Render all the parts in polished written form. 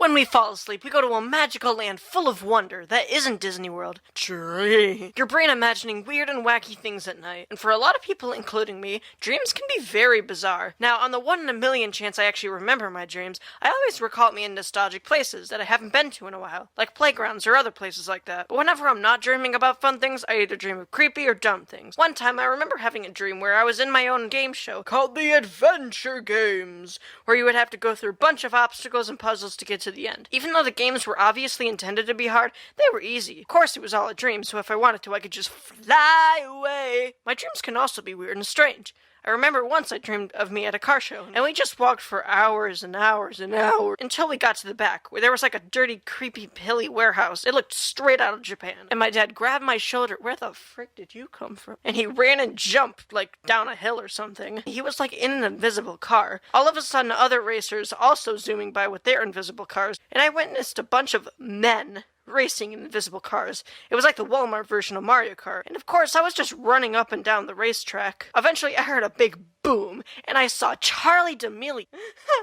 When we fall asleep, we go to a magical land full of wonder that isn't Disney World. Dream. Your brain imagining weird and wacky things at night. And for a lot of people, including me, dreams can be very bizarre. Now, on the 1 in a million chance I actually remember my dreams, I always recall me in nostalgic places that I haven't been to in a while, like playgrounds or other places like that. But whenever I'm not dreaming about fun things, I either dream of creepy or dumb things. One time, I remember having a dream where I was in my own game show called The Adventure Games, where you would have to go through a bunch of obstacles and puzzles to get to the end. Even though the games were obviously intended to be hard, they were easy. Of course, it was all a dream, so if I wanted to, I could just fly away. My dreams can also be weird and strange. I remember once I dreamed of me at a car show, and we just walked for hours and hours and hours until we got to the back, where there was like a dirty, creepy, hilly warehouse. It looked straight out of Japan. And my dad grabbed my shoulder. Where the frick did you come from? And he ran and jumped, like, down a hill or something. He was, like, in an invisible car. All of a sudden, other racers also zooming by with their invisible cars, and I witnessed a bunch of men racing in invisible cars. It was like the Walmart version of Mario Kart. And of course, I was just running up and down the racetrack. Eventually, I heard a big boom, and I saw Charlie D'Amelio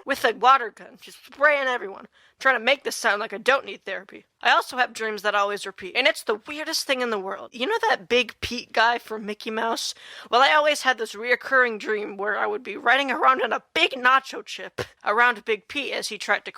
with a water gun, just spraying everyone, trying to make this sound like I don't need therapy. I also have dreams that always repeat, and it's the weirdest thing in the world. You know that Big Pete guy from Mickey Mouse? Well, I always had this reoccurring dream where I would be riding around on a big nacho chip around Big Pete as he tried to,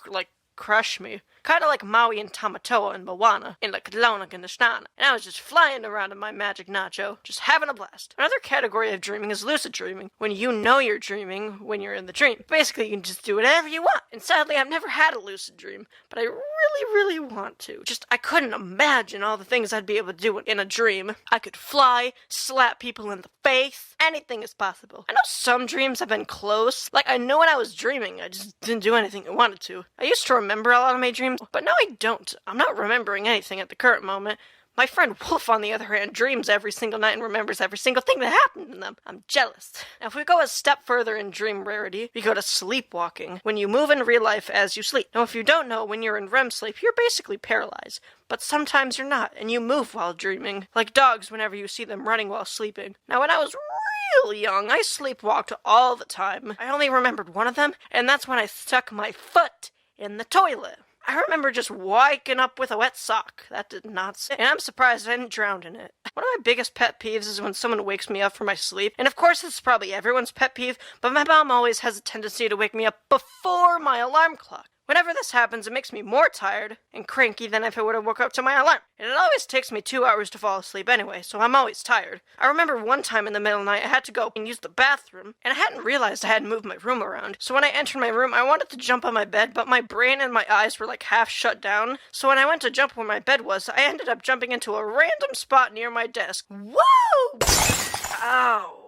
crush me. Kind of like Maui and Tamatoa and Moana in La Kelowna and the Shnana. And I was just flying around in my magic nacho, just having a blast. Another category of dreaming is lucid dreaming, when you know you're dreaming when you're in the dream. Basically, you can just do whatever you want. And sadly, I've never had a lucid dream, but I really want to. I couldn't imagine all the things I'd be able to do in a dream. I could fly, slap people in the face. Anything is possible. I know some dreams have been close. Like, I know when I was dreaming, I just didn't do anything I wanted to. I used to remember a lot of my dreams, but now I don't. I'm not remembering anything at the current moment. My friend Wolf, on the other hand, dreams every single night and remembers every single thing that happened to them. I'm jealous. Now, if we go a step further in dream rarity, we go to sleepwalking, when you move in real life as you sleep. Now, if you don't know, when you're in REM sleep, you're basically paralyzed. But sometimes you're not, and you move while dreaming, like dogs whenever you see them running while sleeping. Now, when I was real young, I sleepwalked all the time. I only remembered one of them, and that's when I stuck my foot in the toilet. I remember just waking up with a wet sock. That did not sit. And I'm surprised I didn't drown in it. One of my biggest pet peeves is when someone wakes me up from my sleep. And of course, this is probably everyone's pet peeve, but my mom always has a tendency to wake me up before my alarm clock. Whenever this happens, it makes me more tired and cranky than if I would have woke up to my alarm. And it always takes me 2 hours to fall asleep anyway, so I'm always tired. I remember one time in the middle of the night, I had to go and use the bathroom, and I hadn't realized I hadn't moved my room around. So when I entered my room, I wanted to jump on my bed, but my brain and my eyes were like half shut down. So when I went to jump where my bed was, I ended up jumping into a random spot near my desk. Whoa! Ow.